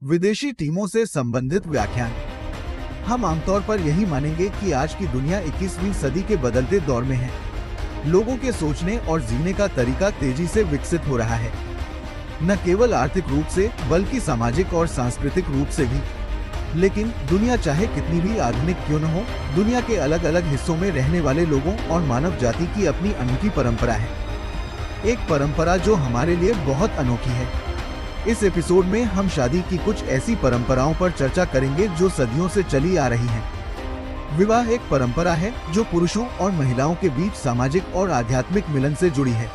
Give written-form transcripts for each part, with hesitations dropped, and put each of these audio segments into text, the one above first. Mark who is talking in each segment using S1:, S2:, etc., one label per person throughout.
S1: विदेशी टीमों से संबंधित व्याख्यान। हम आमतौर पर यही मानेंगे कि आज की दुनिया 21वीं सदी के बदलते दौर में है। लोगों के सोचने और जीने का तरीका तेजी से विकसित हो रहा है, न केवल आर्थिक रूप से बल्कि सामाजिक और सांस्कृतिक रूप से भी। लेकिन दुनिया चाहे कितनी भी आधुनिक क्यों न हो, दुनिया के अलग अलग हिस्सों में रहने वाले लोगों और मानव जाति की अपनी अनोखी परंपरा है। एक परंपरा जो हमारे लिए बहुत अनोखी है। इस एपिसोड में हम शादी की कुछ ऐसी परंपराओं पर चर्चा करेंगे जो सदियों से चली आ रही हैं। विवाह एक परंपरा है जो पुरुषों और महिलाओं के बीच सामाजिक और आध्यात्मिक मिलन से जुड़ी है।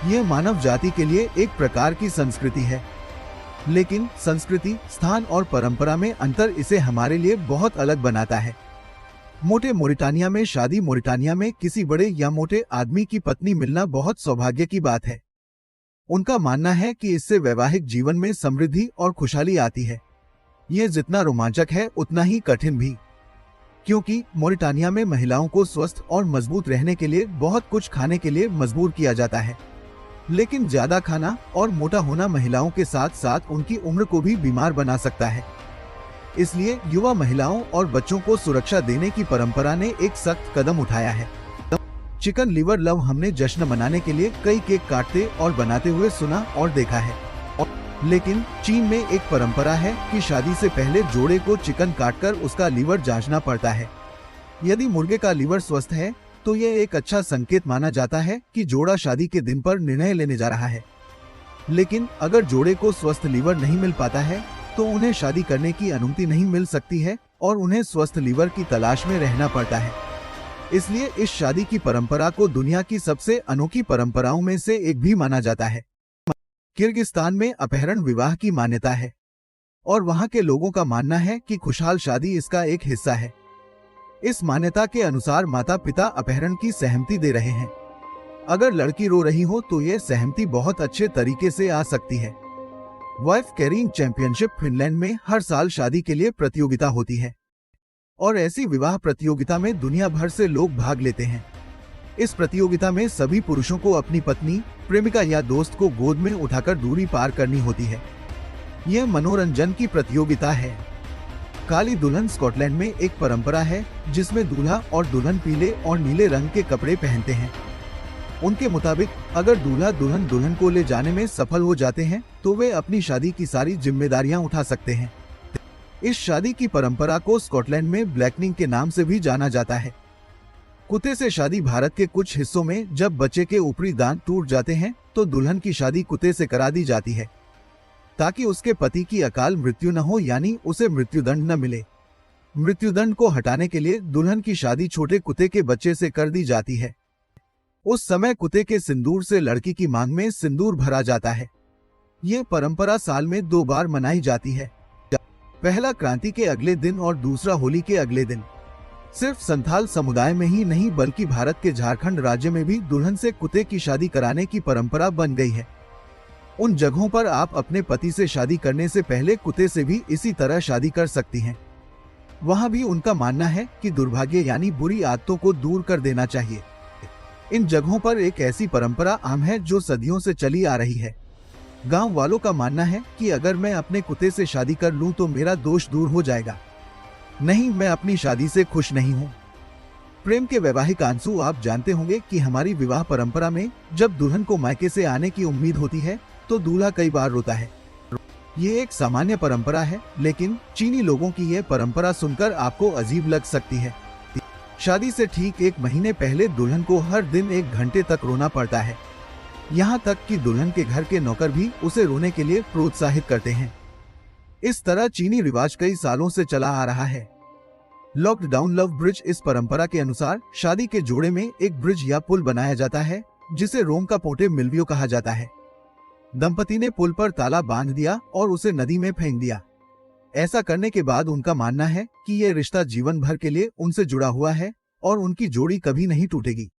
S1: यह मानव जाति के लिए एक प्रकार की संस्कृति है, लेकिन संस्कृति, स्थान और परंपरा में अंतर इसे हमारे लिए बहुत अलग बनाता है। मोटे मोरिटानिया में शादी। मोरिटानिया में किसी बड़े या मोटे आदमी की पत्नी मिलना बहुत सौभाग्य की बात है। उनका मानना है कि इससे वैवाहिक जीवन में समृद्धि और खुशहाली आती है। यह जितना रोमांचक है उतना ही कठिन भी, क्योंकि मोरिटानिया में महिलाओं को स्वस्थ और मजबूत रहने के लिए बहुत कुछ खाने के लिए मजबूर किया जाता है। लेकिन ज्यादा खाना और मोटा होना महिलाओं के साथ साथ उनकी उम्र को भी बीमार बना सकता है। इसलिए युवा महिलाओं और बच्चों को सुरक्षा देने की परंपरा ने एक सख्त कदम उठाया है। चिकन लिवर लव हमने जश्न मनाने के लिए कई केक काटते और बनाते हुए सुना और देखा है। लेकिन चीन में एक परंपरा है कि शादी से पहले जोड़े को चिकन काटकर उसका लीवर जांचना पड़ता है। यदि मुर्गे का लीवर स्वस्थ है तो यह एक अच्छा संकेत माना जाता है कि जोड़ा शादी के दिन पर निर्णय लेने जा रहा है। लेकिन अगर जोड़े को स्वस्थ लीवर नहीं मिल पाता है तो उन्हें शादी करने की अनुमति नहीं मिल सकती है और उन्हें स्वस्थ लीवर की तलाश में रहना पड़ता है। इसलिए इस शादी की परंपरा को दुनिया की सबसे अनोखी परंपराओं में से एक भी माना जाता है। किर्गिस्तान में अपहरण विवाह की मान्यता है और वहां के लोगों का मानना है कि खुशहाल शादी इसका एक हिस्सा है। इस मान्यता के अनुसार माता पिता अपहरण की सहमति दे रहे हैं। अगर लड़की रो रही हो तो यह सहमति बहुत अच्छे तरीके से आ सकती है। वाइफ कैरिंग चैंपियनशिप फिनलैंड में हर साल शादी के लिए प्रतियोगिता होती है और ऐसी विवाह प्रतियोगिता में दुनिया भर से लोग भाग लेते हैं। इस प्रतियोगिता में सभी पुरुषों को अपनी पत्नी, प्रेमिका या दोस्त को गोद में उठाकर दूरी पार करनी होती है। यह मनोरंजन की प्रतियोगिता है। काली दुल्हन स्कॉटलैंड में एक परंपरा है जिसमें दूल्हा और दुल्हन पीले और नीले रंग के कपड़े पहनते हैं। उनके मुताबिक अगर दूल्हा दुल्हन को ले जाने में सफल हो जाते हैं तो वे अपनी शादी की सारी जिम्मेदारियां उठा सकते हैं। इस शादी की परंपरा को स्कॉटलैंड में ब्लैकनिंग के नाम से भी जाना जाता है। कुत्ते से शादी। भारत के कुछ हिस्सों में जब बच्चे के ऊपरी दांत टूट जाते हैं तो दुल्हन की शादी कुत्ते से करा दी जाती है ताकि उसके पति की अकाल मृत्यु न हो, यानी उसे मृत्युदंड न मिले। मृत्युदंड को हटाने के लिए दुल्हन की शादी छोटे कुत्ते के बच्चे से कर दी जाती है। उस समय कुत्ते के सिंदूर से लड़की की मांग में सिंदूर भरा जाता है। ये परंपरा साल में 2 बार मनाई जाती है, पहला क्रांति के अगले दिन और दूसरा होली के अगले दिन। सिर्फ संथाल समुदाय में ही नहीं बल्कि भारत के झारखंड राज्य में भी दुल्हन से कुत्ते की शादी कराने की परंपरा बन गई है। उन जगहों पर आप अपने पति से शादी करने से पहले कुत्ते से भी इसी तरह शादी कर सकती हैं। वहां भी उनका मानना है कि दुर्भाग्य यानी बुरी आदतों को दूर कर देना चाहिए। इन जगहों पर एक ऐसी परंपरा आम है जो सदियों से चली आ रही है। गांव वालों का मानना है कि अगर मैं अपने कुत्ते से शादी कर लूं तो मेरा दोष दूर हो जाएगा। नहीं, मैं अपनी शादी से खुश नहीं हूं। प्रेम के वैवाहिक आंसू। आप जानते होंगे कि हमारी विवाह परंपरा में जब दुल्हन को मायके से आने की उम्मीद होती है तो दूल्हा कई बार रोता है। ये एक सामान्य परंपरा है, लेकिन चीनी लोगों की यह परंपरा सुनकर आपको अजीब लग सकती है। शादी से ठीक 1 महीने पहले दुल्हन को हर दिन 1 घंटे तक रोना पड़ता है। यहाँ तक कि दुल्हन के घर के नौकर भी उसे रोने के लिए प्रोत्साहित करते हैं। इस तरह चीनी रिवाज कई सालों से चला आ रहा है। Locked down love bridge. इस परंपरा के अनुसार शादी के जोड़े में एक ब्रिज या पुल बनाया जाता है जिसे रोम का पोटे मिल्वियो कहा जाता है। दंपति ने पुल पर ताला बांध दिया और उसे नदी में फेंक दिया। ऐसा करने के बाद उनका मानना है कि यह रिश्ता जीवन भर के लिए उनसे जुड़ा हुआ है और उनकी जोड़ी कभी नहीं टूटेगी।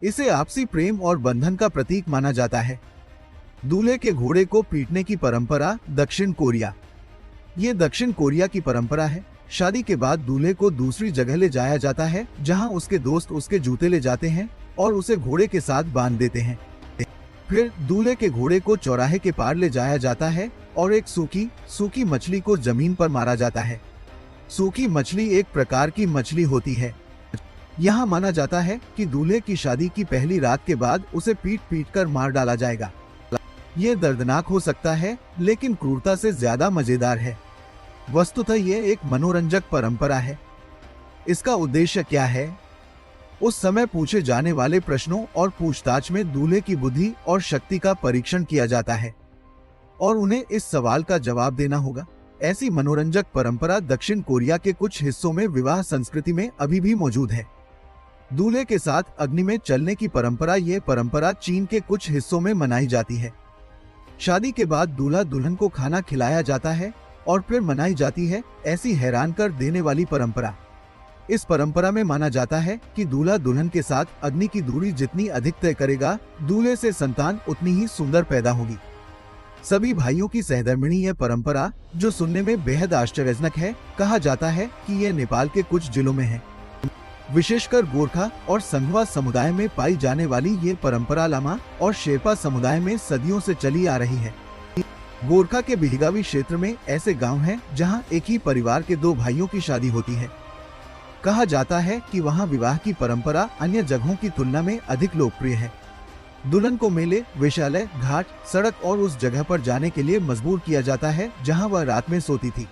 S1: इसे आपसी प्रेम और बंधन का प्रतीक माना जाता है। दूल्हे के घोड़े को पीटने की परंपरा। दक्षिण कोरिया। ये दक्षिण कोरिया की परंपरा है। शादी के बाद दूल्हे को दूसरी जगह ले जाया जाता है जहां उसके दोस्त उसके जूते ले जाते हैं और उसे घोड़े के साथ बांध देते हैं। फिर दूल्हे के घोड़े को चौराहे के पार ले जाया जाता है और एक सूखी मछली को जमीन पर मारा जाता है। सूखी मछली एक प्रकार की मछली होती है। यहाँ माना जाता है कि दूल्हे की शादी की पहली रात के बाद उसे पीट कर मार डाला जाएगा। ये दर्दनाक हो सकता है, लेकिन क्रूरता से ज्यादा मजेदार है। वस्तुतः ये एक मनोरंजक परंपरा है। इसका उद्देश्य क्या है? उस समय पूछे जाने वाले प्रश्नों और पूछताछ में दूल्हे की बुद्धि और शक्ति का परीक्षण किया जाता है और उन्हें इस सवाल का जवाब देना होगा। ऐसी मनोरंजक परंपरा दक्षिण कोरिया के कुछ हिस्सों में विवाह संस्कृति में अभी भी मौजूद है। दूल्हे के साथ अग्नि में चलने की परंपरा, यह परंपरा चीन के कुछ हिस्सों में मनाई जाती है। शादी के बाद दूल्हा दुल्हन को खाना खिलाया जाता है और फिर मनाई जाती है ऐसी हैरान कर देने वाली परंपरा। इस परंपरा में माना जाता है कि दूल्हा दुल्हन के साथ अग्नि की दूरी जितनी अधिक तय करेगा, दूल्हे से संतान उतनी ही सुंदर पैदा होगी। सभी भाइयों की सहधर्मिणी यह परंपरा, जो सुनने में बेहद आश्चर्यजनक है, कहा जाता है कि यह नेपाल के कुछ जिलों में है। विशेषकर गोरखा और संघवा समुदाय में पाई जाने वाली ये परंपरा लामा और शेरपा समुदाय में सदियों से चली आ रही है। गोरखा के बिहगावी क्षेत्र में ऐसे गांव हैं जहां एक ही परिवार के दो भाइयों की शादी होती है। कहा जाता है कि वहां विवाह की परंपरा अन्य जगहों की तुलना में अधिक लोकप्रिय है। दुल्हन को मेले, वेश्यालय, घाट, सड़क और उस जगह पर जाने के लिए मजबूर किया जाता है जहां वह रात में सोती थी।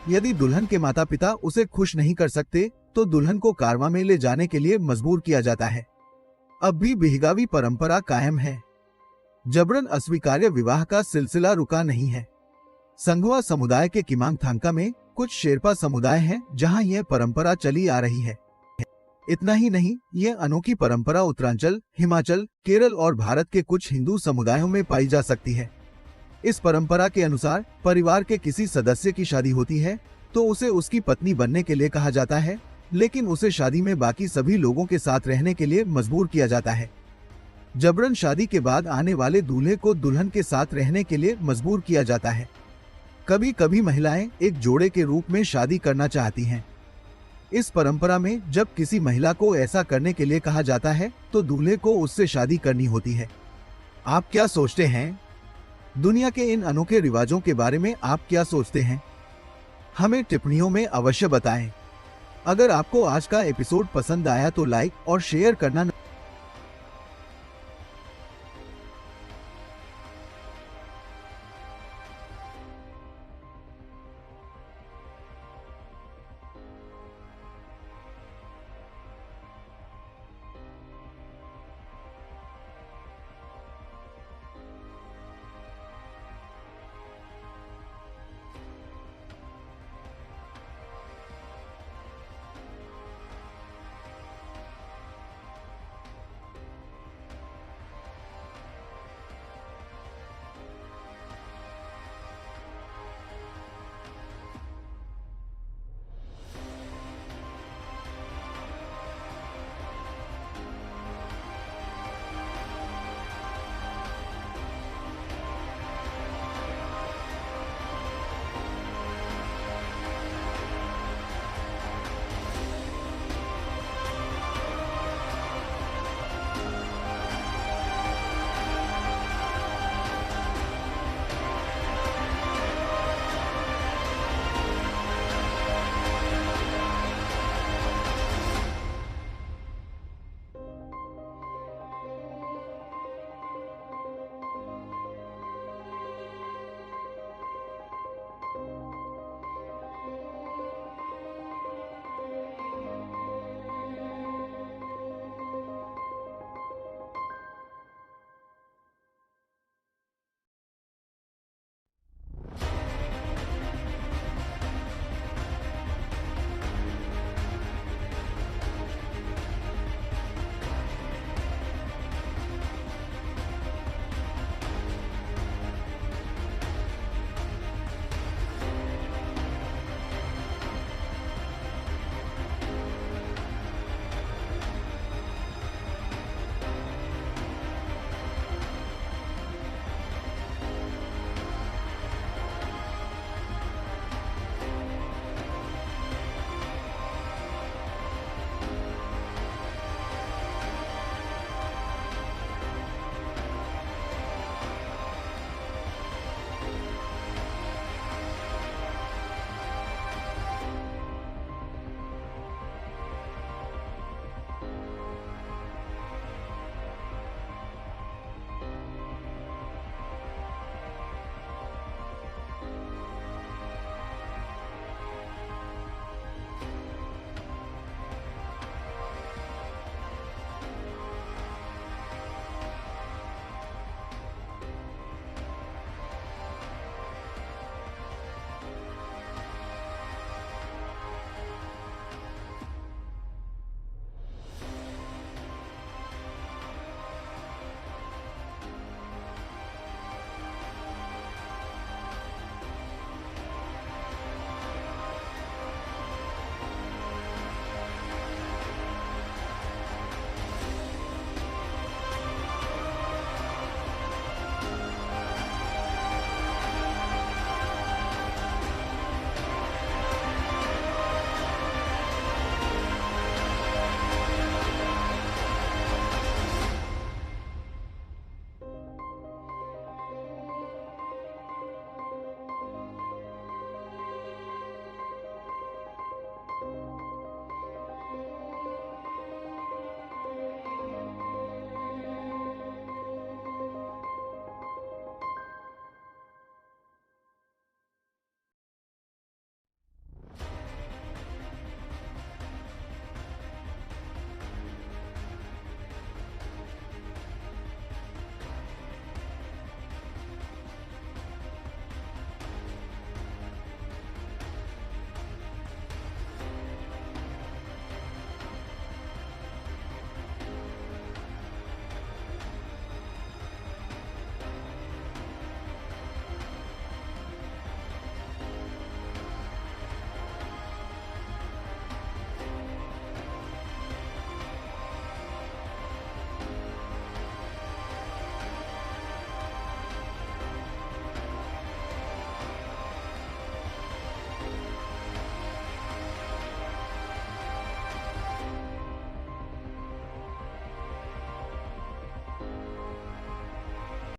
S1: यदि दुल्हन के माता पिता उसे खुश नहीं कर सकते तो दुल्हन को कारवां में ले जाने के लिए मजबूर किया जाता है। अब भी बिहगावी परंपरा कायम है। जबरन अस्वीकार्य विवाह का सिलसिला रुका नहीं है। संघवा समुदाय के किमांगथांगका में कुछ शेरपा समुदाय हैं जहां यह परंपरा चली आ रही है। इतना ही नहीं, यह अनोखी परंपरा उत्तरांचल, हिमाचल, केरल और भारत के कुछ हिंदू समुदायों में पाई जा सकती है। इस परंपरा के अनुसार परिवार के किसी सदस्य की शादी होती है तो उसे उसकी पत्नी बनने के लिए कहा जाता है, लेकिन उसे शादी में बाकी सभी लोगों के साथ रहने के लिए मजबूर किया जाता है। जबरन शादी के बाद आने वाले दूल्हे को दुल्हन के साथ रहने के लिए मजबूर किया जाता है। कभी कभी महिलाएं एक जोड़े के रूप में शादी करना चाहती हैं। इस परंपरा में जब किसी महिला को ऐसा करने के लिए कहा जाता है तो दूल्हे को उससे शादी करनी होती है। आप क्या सोचते हैं? दुनिया के इन अनोखे रिवाजों के बारे में आप क्या सोचते हैं? हमें टिप्पणियों में अवश्य बताएं। अगर आपको आज का एपिसोड पसंद आया तो लाइक और शेयर करना